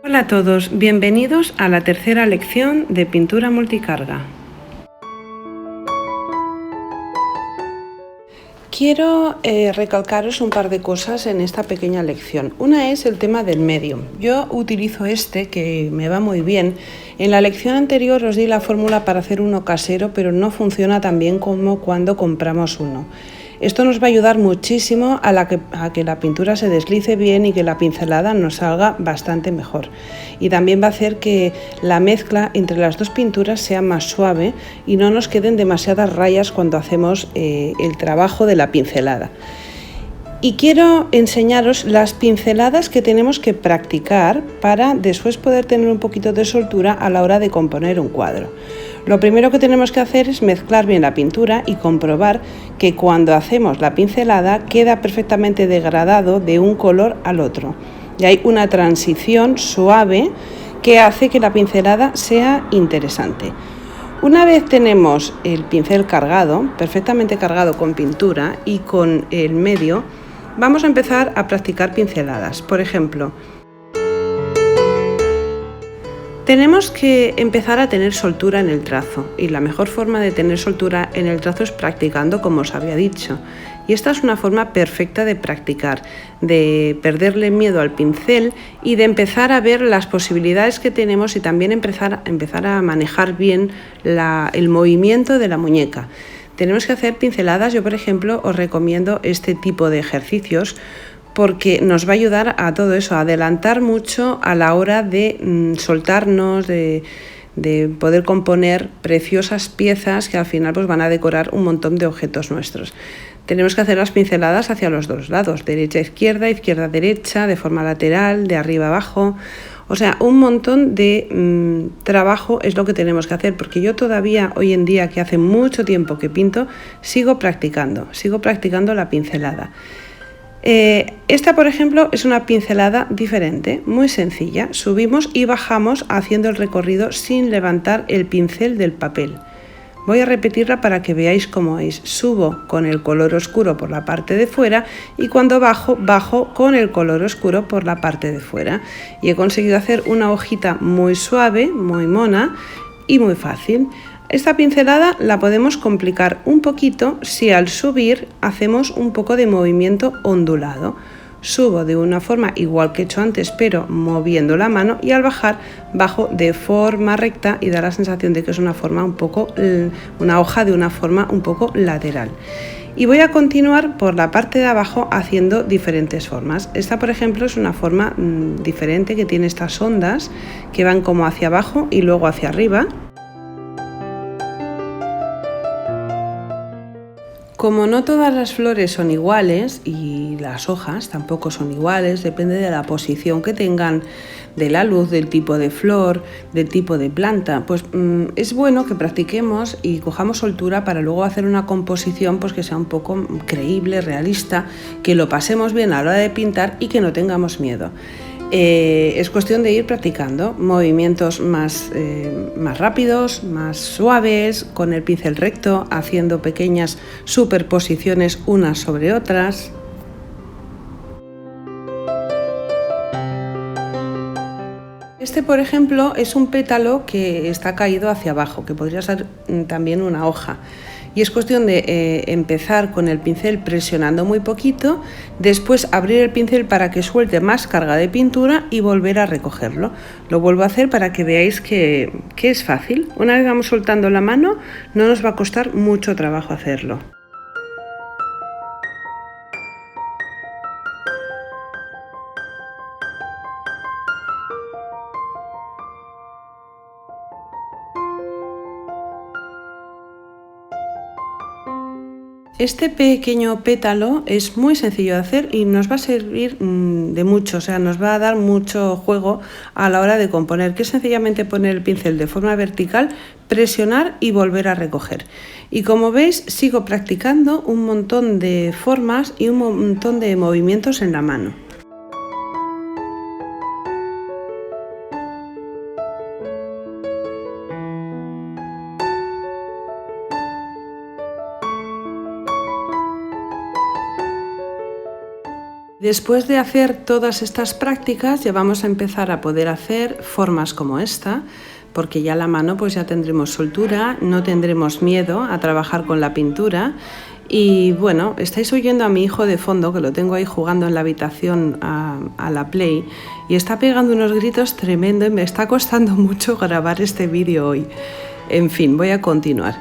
Hola a todos, bienvenidos a la tercera lección de pintura multicarga. Quiero recalcaros un par de cosas en esta pequeña lección. Una es el tema del medium. Yo utilizo este que me va muy bien. En la lección anterior os di la fórmula para hacer uno casero, pero no funciona tan bien como cuando compramos uno. Esto nos va a ayudar muchísimo a que la pintura se deslice bien y que la pincelada nos salga bastante mejor. Y también va a hacer que la mezcla entre las dos pinturas sea más suave y no nos queden demasiadas rayas cuando hacemos el trabajo de la pincelada. Y quiero enseñaros las pinceladas que tenemos que practicar para después poder tener un poquito de soltura a la hora de componer un cuadro. Lo primero que tenemos que hacer es mezclar bien la pintura y comprobar que cuando hacemos la pincelada queda perfectamente degradado de un color al otro. Y hay una transición suave que hace que la pincelada sea interesante. Una vez tenemos el pincel cargado, perfectamente cargado con pintura y con el medio, vamos a empezar a practicar pinceladas. Por ejemplo, tenemos que empezar a tener soltura en el trazo y la mejor forma de tener soltura en el trazo es practicando, como os había dicho. Y esta es una forma perfecta de practicar, de perderle miedo al pincel y de empezar a ver las posibilidades que tenemos y también empezar a manejar bien el movimiento de la muñeca. Tenemos que hacer pinceladas. Yo, por ejemplo, os recomiendo este tipo de ejercicios porque nos va a ayudar a todo eso, a adelantar mucho a la hora de soltarnos, de poder componer preciosas piezas que al final pues, van a decorar un montón de objetos nuestros. Tenemos que hacer las pinceladas hacia los dos lados, derecha, izquierda, izquierda, derecha, de forma lateral, de arriba abajo. O sea, un montón de trabajo es lo que tenemos que hacer, porque yo todavía hoy en día, que hace mucho tiempo que pinto, sigo practicando la pincelada. Esta, por ejemplo, es una pincelada diferente, muy sencilla. Subimos y bajamos haciendo el recorrido sin levantar el pincel del papel. Voy a repetirla para que veáis cómo es. Subo con el color oscuro por la parte de fuera y cuando bajo, bajo con el color oscuro por la parte de fuera. Y he conseguido hacer una hojita muy suave, muy mona y muy fácil. Esta pincelada la podemos complicar un poquito si al subir hacemos un poco de movimiento ondulado. Subo de una forma igual que he hecho antes, pero moviendo la mano, y al bajar bajo de forma recta y da la sensación de que es una hoja de una forma un poco lateral. Y voy a continuar por la parte de abajo haciendo diferentes formas. Esta, por ejemplo, es una forma diferente que tiene estas ondas que van como hacia abajo y luego hacia arriba. Como no todas las flores son iguales y las hojas tampoco son iguales, depende de la posición que tengan, de la luz, del tipo de flor, del tipo de planta, pues es bueno que practiquemos y cojamos soltura para luego hacer una composición pues que sea un poco creíble, realista, que lo pasemos bien a la hora de pintar y que no tengamos miedo. Es cuestión de ir practicando movimientos más rápidos, más suaves, con el pincel recto, haciendo pequeñas superposiciones unas sobre otras. Este, por ejemplo, es un pétalo que está caído hacia abajo, que podría ser también una hoja. Y es cuestión de empezar con el pincel presionando muy poquito, después abrir el pincel para que suelte más carga de pintura y volver a recogerlo. Lo vuelvo a hacer para que veáis que es fácil. Una vez vamos soltando la mano, no nos va a costar mucho trabajo hacerlo. Este pequeño pétalo es muy sencillo de hacer y nos va a servir de mucho, o sea, nos va a dar mucho juego a la hora de componer, que es sencillamente poner el pincel de forma vertical, presionar y volver a recoger. Y como veis, sigo practicando un montón de formas y un montón de movimientos en la mano. Después de hacer todas estas prácticas ya vamos a empezar a poder hacer formas como esta, porque ya la mano pues ya tendremos soltura, no tendremos miedo a trabajar con la pintura. Y bueno, estáis oyendo a mi hijo de fondo, que lo tengo ahí jugando en la habitación a la Play, y está pegando unos gritos tremendo y me está costando mucho grabar este vídeo hoy. En fin, voy a continuar.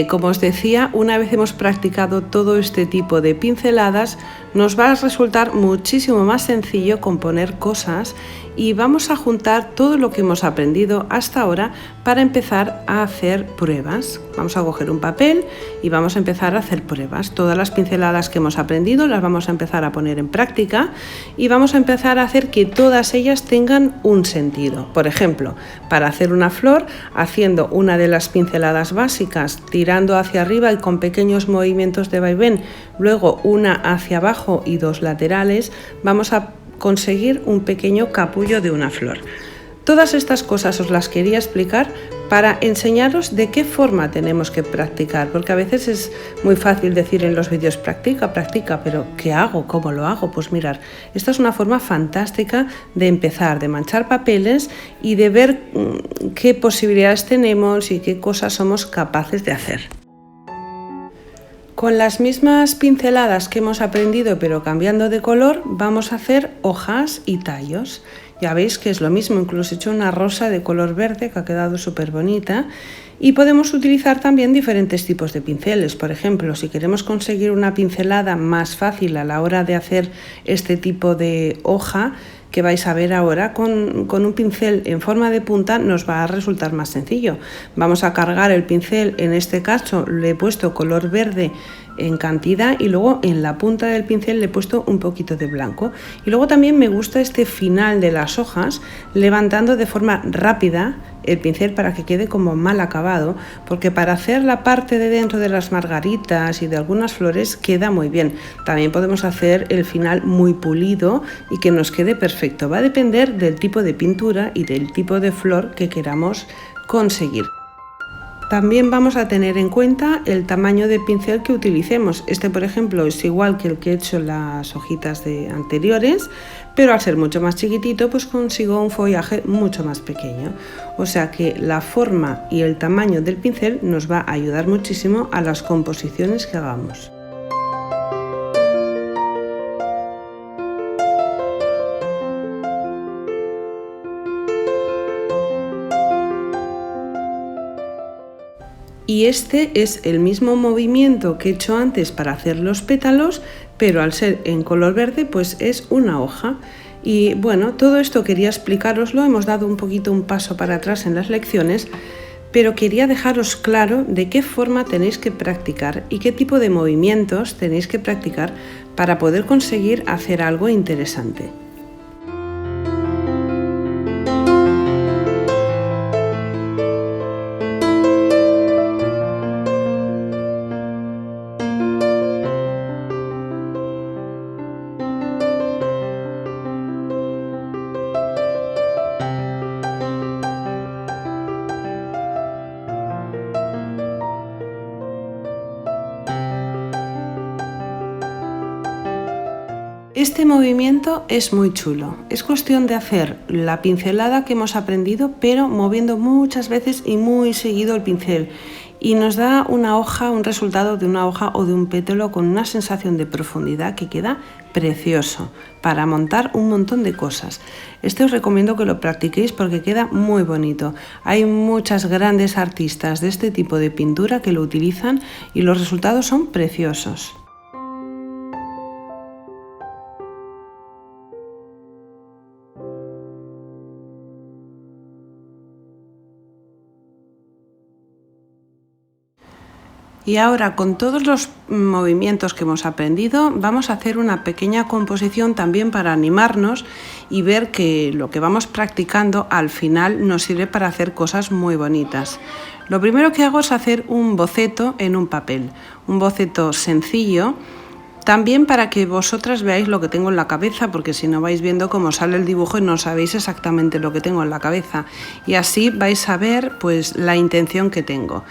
Como os decía, una vez hemos practicado todo este tipo de pinceladas, nos va a resultar muchísimo más sencillo componer cosas y vamos a juntar todo lo que hemos aprendido hasta ahora para empezar a hacer pruebas. Vamos a coger un papel y vamos a empezar a hacer pruebas. Todas las pinceladas que hemos aprendido las vamos a empezar a poner en práctica y vamos a empezar a hacer que todas ellas tengan un sentido. Por ejemplo, para hacer una flor, haciendo una de las pinceladas básicas, tirando hacia arriba y con pequeños movimientos de vaivén, luego una hacia abajo y dos laterales, vamos a conseguir un pequeño capullo de una flor. Todas estas cosas os las quería explicar para enseñaros de qué forma tenemos que practicar, porque a veces es muy fácil decir en los vídeos practica, pero ¿qué hago? ¿Cómo lo hago? Pues mirar, esta es una forma fantástica de empezar, de manchar papeles y de ver qué posibilidades tenemos y qué cosas somos capaces de hacer. Con las mismas pinceladas que hemos aprendido pero cambiando de color, vamos a hacer hojas y tallos. Ya veis que es lo mismo, incluso he hecho una rosa de color verde que ha quedado súper bonita. Y podemos utilizar también diferentes tipos de pinceles. Por ejemplo, si queremos conseguir una pincelada más fácil a la hora de hacer este tipo de hoja, que vais a ver ahora, con un pincel en forma de punta nos va a resultar más sencillo. Vamos a cargar el pincel, en este caso le he puesto color verde en cantidad y luego en la punta del pincel le he puesto un poquito de blanco. Y luego también me gusta este final de las hojas, levantando de forma rápida el pincel para que quede como mal acabado, porque para hacer la parte de dentro de las margaritas y de algunas flores queda muy bien. También podemos hacer el final muy pulido y que nos quede perfecto. Va a depender del tipo de pintura y del tipo de flor que queramos conseguir. También vamos a tener en cuenta el tamaño de pincel que utilicemos. Este, por ejemplo, es igual que el que he hecho en las hojitas anteriores, pero al ser mucho más chiquitito, pues consigo un follaje mucho más pequeño. O sea que la forma y el tamaño del pincel nos va a ayudar muchísimo a las composiciones que hagamos. Y este es el mismo movimiento que he hecho antes para hacer los pétalos, pero al ser en color verde pues es una hoja. Y bueno, todo esto quería explicaroslo, hemos dado un paso para atrás en las lecciones, pero quería dejaros claro de qué forma tenéis que practicar y qué tipo de movimientos tenéis que practicar para poder conseguir hacer algo interesante. Este movimiento es muy chulo, es cuestión de hacer la pincelada que hemos aprendido pero moviendo muchas veces y muy seguido el pincel y nos da una hoja, un resultado de una hoja o de un pétalo con una sensación de profundidad que queda precioso para montar un montón de cosas. Este os recomiendo que lo practiquéis porque queda muy bonito. Hay muchas grandes artistas de este tipo de pintura que lo utilizan y los resultados son preciosos. Y ahora, con todos los movimientos que hemos aprendido, vamos a hacer una pequeña composición también para animarnos y ver que lo que vamos practicando al final nos sirve para hacer cosas muy bonitas. Lo primero que hago es hacer un boceto en un papel, un boceto sencillo, también para que vosotras veáis lo que tengo en la cabeza, porque si no vais viendo cómo sale el dibujo y no sabéis exactamente lo que tengo en la cabeza. Y así vais a ver pues la intención que tengo.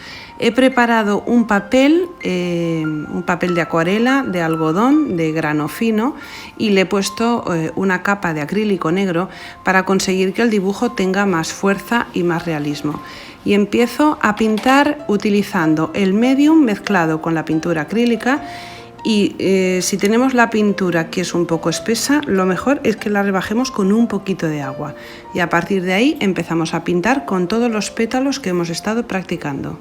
He preparado un papel de acuarela de algodón de grano fino y le he puesto una capa de acrílico negro para conseguir que el dibujo tenga más fuerza y más realismo. Y empiezo a pintar utilizando el medium mezclado con la pintura acrílica. Y si tenemos la pintura que es un poco espesa, lo mejor es que la rebajemos con un poquito de agua y a partir de ahí empezamos a pintar con todos los pétalos que hemos estado practicando.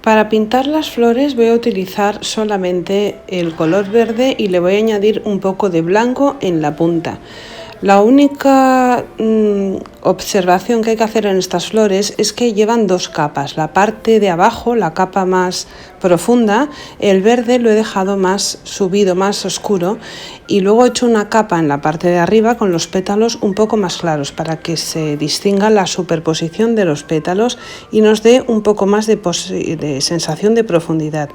Para pintar las flores voy a utilizar solamente el color verde y le voy a añadir un poco de blanco en la punta. La única observación que hay que hacer en estas flores es que llevan dos capas. La parte de abajo, la capa más profunda, el verde lo he dejado más subido, más oscuro, y luego he hecho una capa en la parte de arriba con los pétalos un poco más claros para que se distinga la superposición de los pétalos y nos dé un poco más de sensación de profundidad.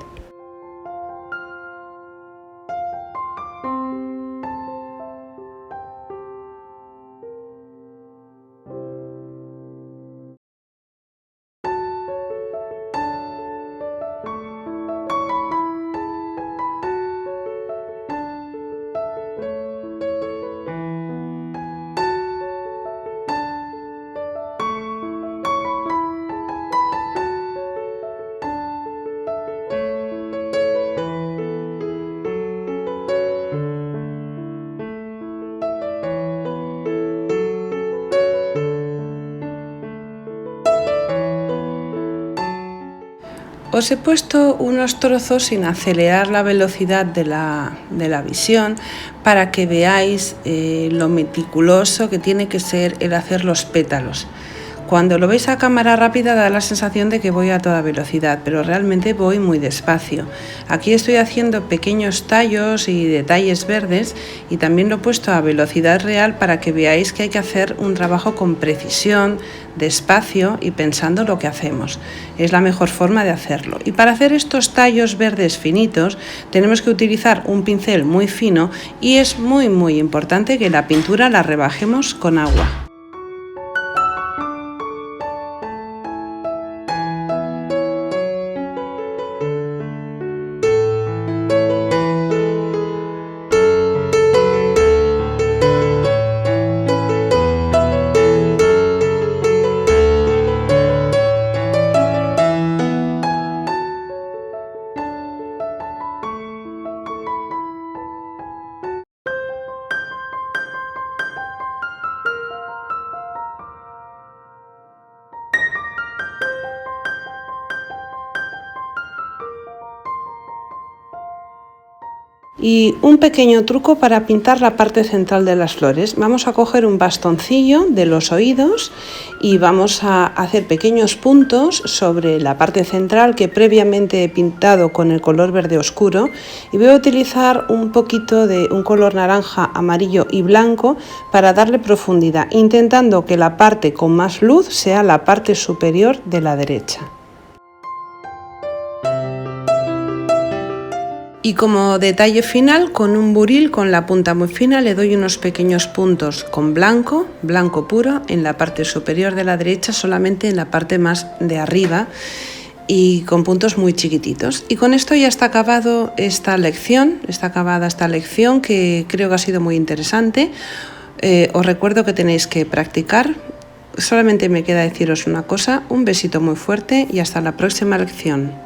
Os he puesto unos trozos sin acelerar la velocidad de la visión para que veáis lo meticuloso que tiene que ser el hacer los pétalos. Cuando lo veis a cámara rápida da la sensación de que voy a toda velocidad, pero realmente voy muy despacio. Aquí estoy haciendo pequeños tallos y detalles verdes y también lo he puesto a velocidad real para que veáis que hay que hacer un trabajo con precisión, despacio y pensando lo que hacemos. Es la mejor forma de hacerlo. Y para hacer estos tallos verdes finitos tenemos que utilizar un pincel muy fino y es muy importante que la pintura la rebajemos con agua. Y un pequeño truco para pintar la parte central de las flores. Vamos a coger un bastoncillo de los oídos y vamos a hacer pequeños puntos sobre la parte central que previamente he pintado con el color verde oscuro, y voy a utilizar un poquito de un color naranja, amarillo y blanco para darle profundidad, intentando que la parte con más luz sea la parte superior de la derecha. Y como detalle final, con un buril con la punta muy fina le doy unos pequeños puntos con blanco puro en la parte superior de la derecha, solamente en la parte más de arriba, y con puntos muy chiquititos. Y con esto ya está acabado esta lección, que creo que ha sido muy interesante. Os recuerdo que tenéis que practicar. Solamente me queda deciros una cosa: un besito muy fuerte y hasta la próxima lección.